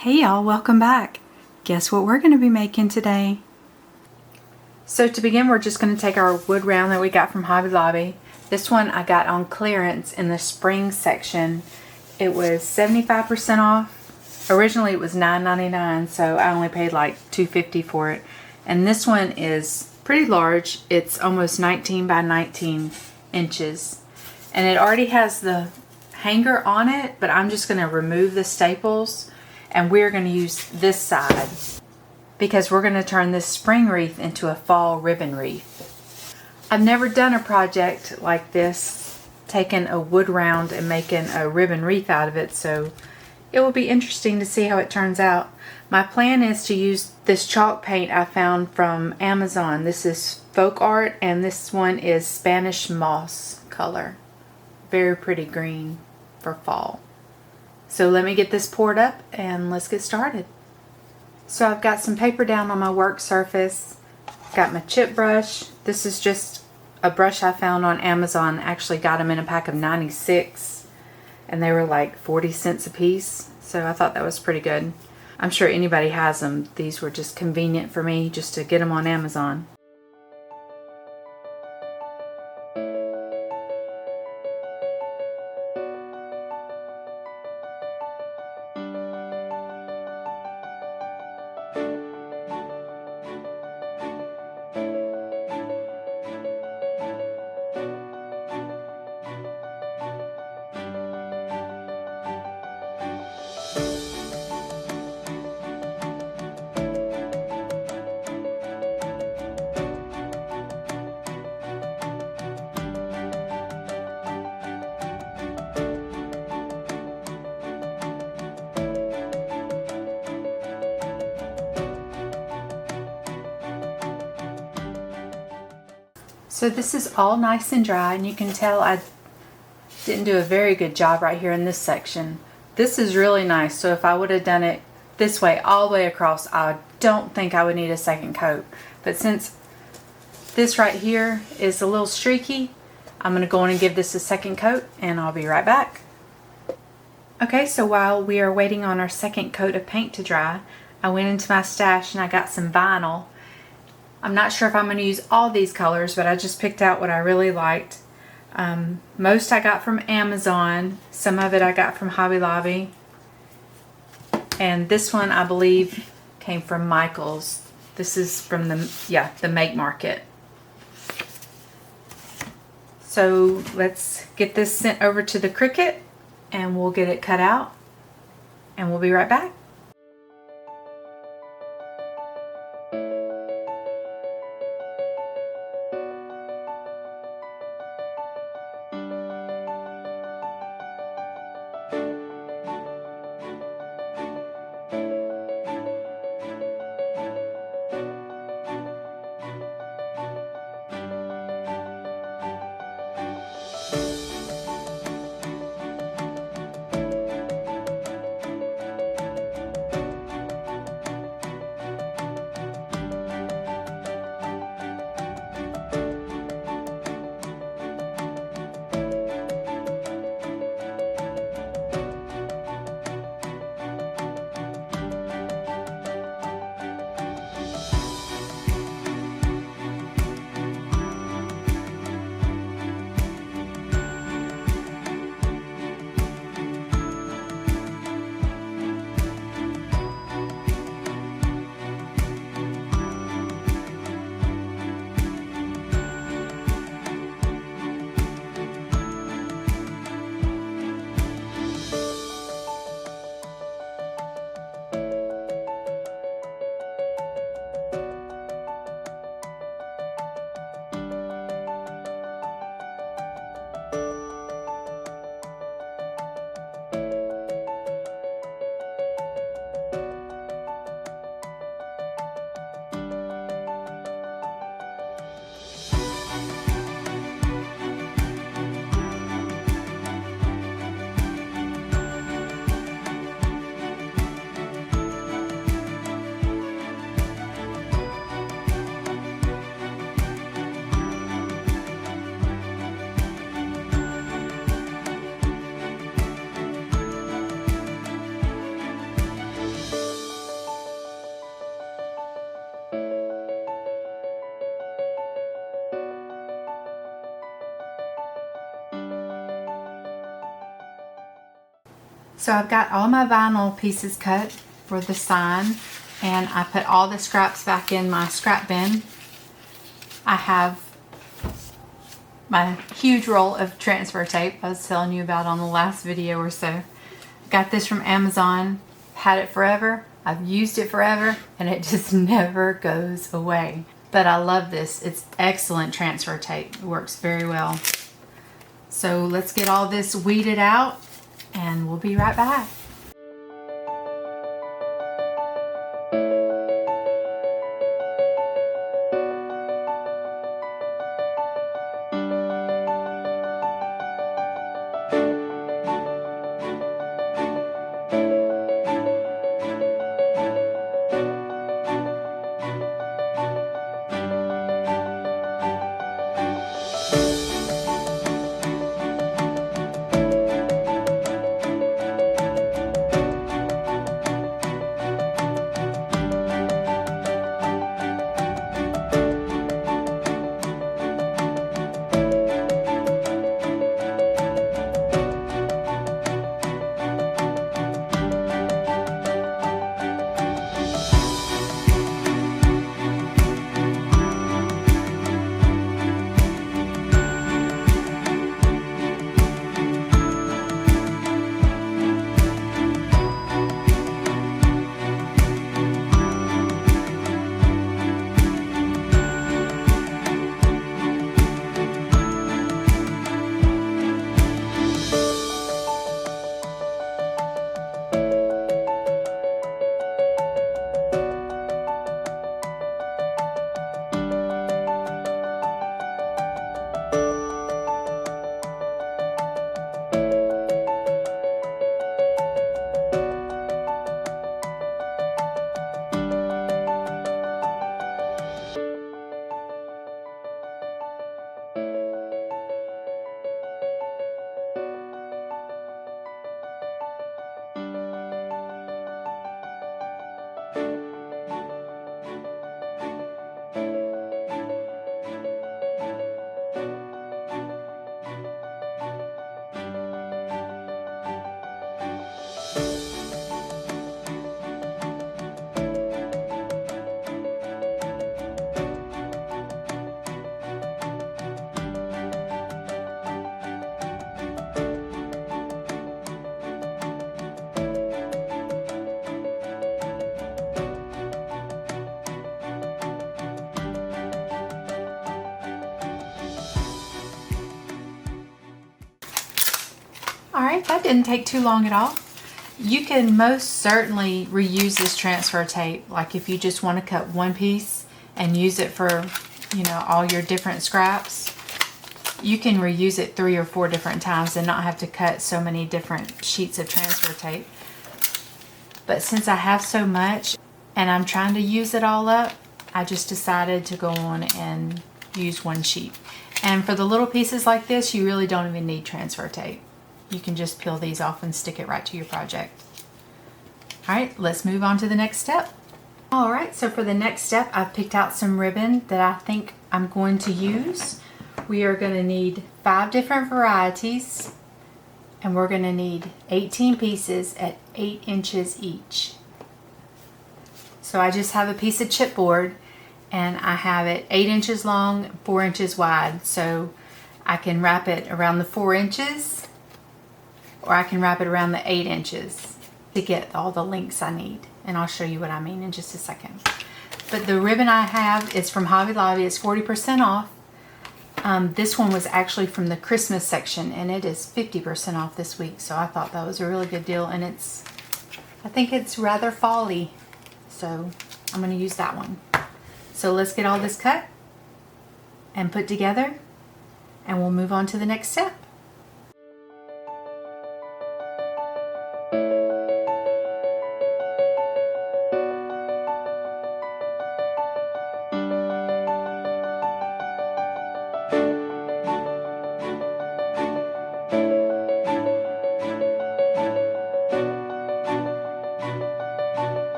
Hey y'all, welcome back. Guess what we're going to be making today? So to begin, we're just going to take our wood round that we got from Hobby Lobby. This one I got on clearance in the spring section. It was 75% off. Originally it was $9.99, so I only paid like $2.50 for it. And this one is pretty large. It's almost 19 by 19 inches. And it already has the hanger on it, but I'm just going to remove the staples. And we're going to use this side because we're going to turn this spring wreath into a fall ribbon wreath. I've never done a project like this, taking a wood round and making a ribbon wreath out of it, so it will be interesting to see how it turns out. My plan is to use this chalk paint I found from Amazon. This is Folk Art, and this one is Spanish moss color. Very pretty green for fall. So let me get this poured up and let's get started. So I've got some paper down on my work surface. Got my chip brush. This is just a brush I found on Amazon. Actually got them in a pack of 96 and they were like 40 cents a piece. So I thought that was pretty good. I'm sure anybody has them. These were just convenient for me just to get them on Amazon. So this is all nice and dry, and you can tell I didn't do a very good job right here in this section. This is really nice, so if I would have done it this way all the way across, I don't think I would need a second coat. But since this right here is a little streaky, I'm going to go in and give this a second coat, and I'll be right back. Okay, so while we are waiting on our second coat of paint to dry, I went into my stash and I got some vinyl. I'm not sure if I'm going to use all these colors, but I just picked out what I really liked. Most I got from Amazon. Some of it I got from Hobby Lobby. And this one I believe came from Michael's. This is from the Make Market. So let's get this sent over to the Cricut and we'll get it cut out and we'll be right back. So I've got all my vinyl pieces cut for the sign, and I put all the scraps back in my scrap bin. I have my huge roll of transfer tape I was telling you about on the last video or so. Got this from Amazon, had it forever, I've used it forever, and it just never goes away. But I love this. It's excellent transfer tape. It works very well. So let's get all this weeded out and we'll be right back. Alright, that didn't take too long at all. You can most certainly reuse this transfer tape, like if you just want to cut one piece and use it for, you know, all your different scraps. You can reuse it 3 or 4 different times and not have to cut so many different sheets of transfer tape. But since I have so much and I'm trying to use it all up, I just decided to go on and use one sheet. And for the little pieces like this, you really don't even need transfer tape. You can just peel these off and stick it right to your project. Alright, let's move on to the next step. Alright, so for the next step, I've picked out some ribbon that I think I'm going to use. We are going to need 5 different varieties, and we're going to need 18 pieces at 8 inches each. So I just have a piece of chipboard, and I have it 8 inches long, 4 inches wide. So I can wrap it around the 4 inches, or I can wrap it around the 8 inches to get all the links I need. And I'll show you what I mean in just a second. But the ribbon I have is from Hobby Lobby. It's 40% off. This one was actually from the Christmas section, and it is 50% off this week. So I thought that was a really good deal, and I think it's rather fall-y. So I'm going to use that one. So let's get all this cut and put together, and we'll move on to the next step.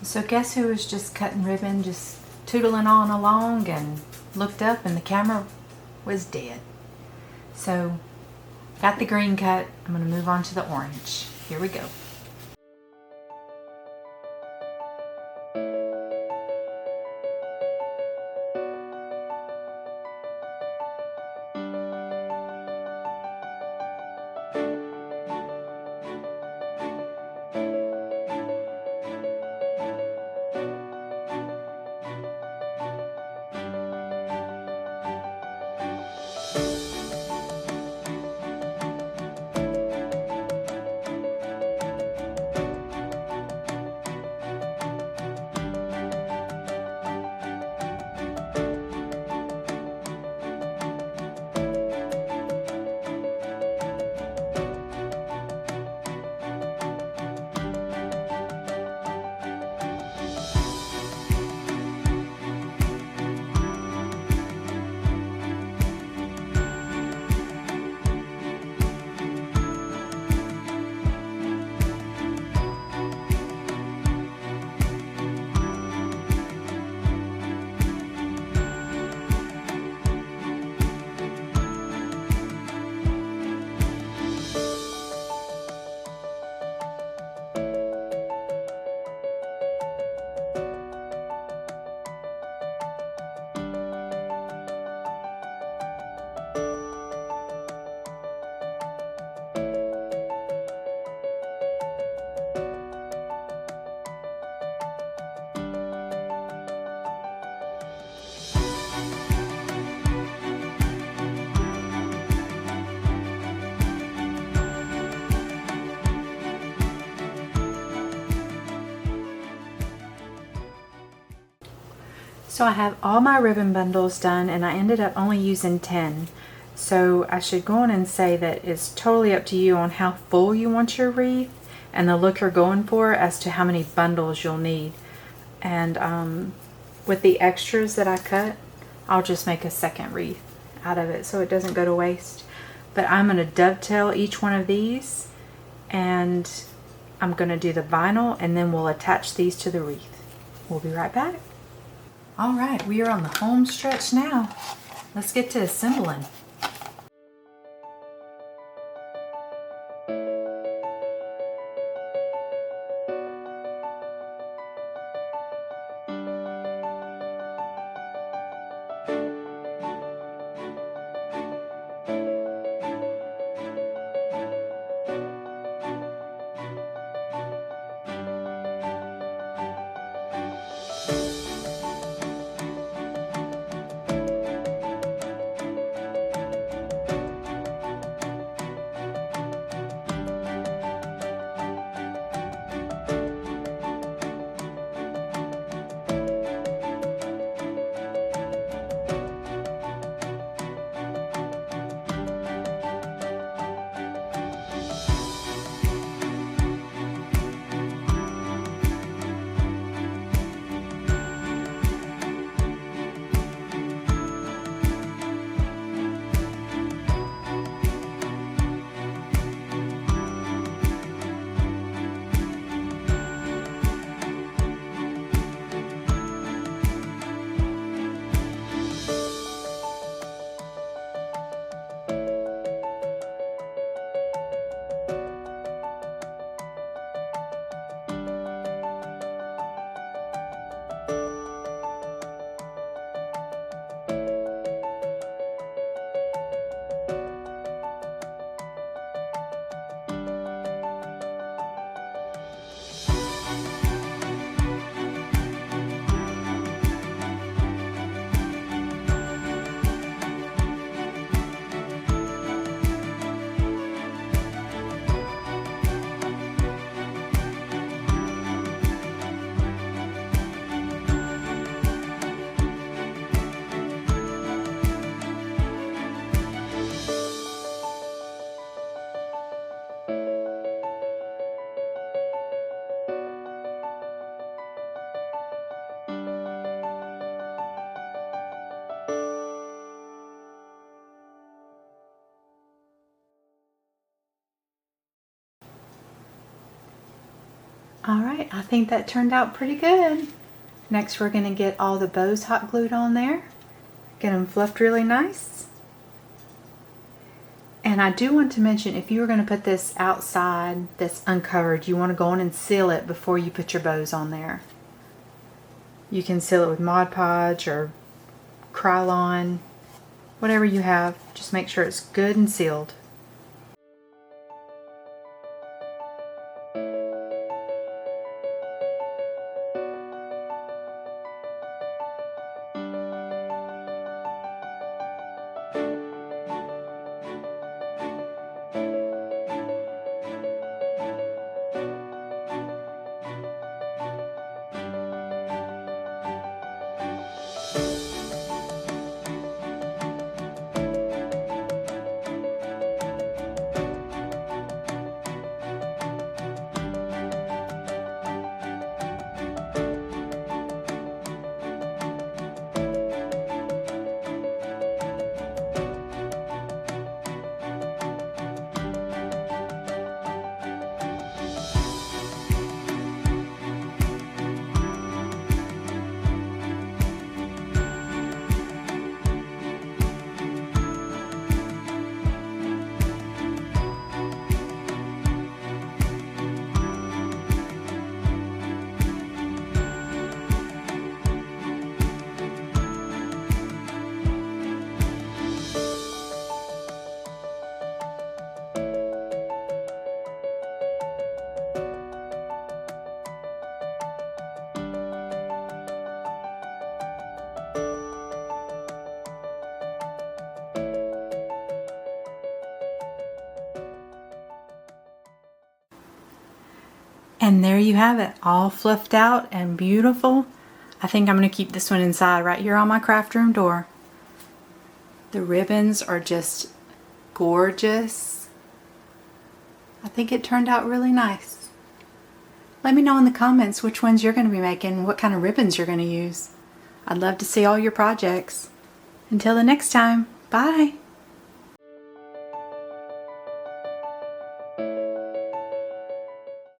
So guess who was just cutting ribbon, just tootling on along, and looked up and the camera was dead. So, got the green cut. I'm going to move on to the orange. Here we go. So I have all my ribbon bundles done, and I ended up only using 10. So I should go on and say that it's totally up to you on how full you want your wreath and the look you're going for as to how many bundles you'll need. And with the extras that I cut, I'll just make a second wreath out of it so it doesn't go to waste. But I'm going to dovetail each one of these, and I'm going to do the vinyl, and then we'll attach these to the wreath. We'll be right back. All right, we are on the home stretch now. Let's get to assembling. Alright, I think that turned out pretty good. Next we're going to get all the bows hot glued on there. Get them fluffed really nice. And I do want to mention, if you were going to put this outside that's uncovered, you want to go on and seal it before you put your bows on there. You can seal it with Mod Podge or Krylon, whatever you have. Just make sure it's good and sealed. And there you have it, all fluffed out and beautiful. I think I'm going to keep this one inside right here on my craft room door. The ribbons are just gorgeous. I think it turned out really nice. Let me know in the comments which ones you're going to be making, what kind of ribbons you're going to use. I'd love to see all your projects. Until the next time, bye!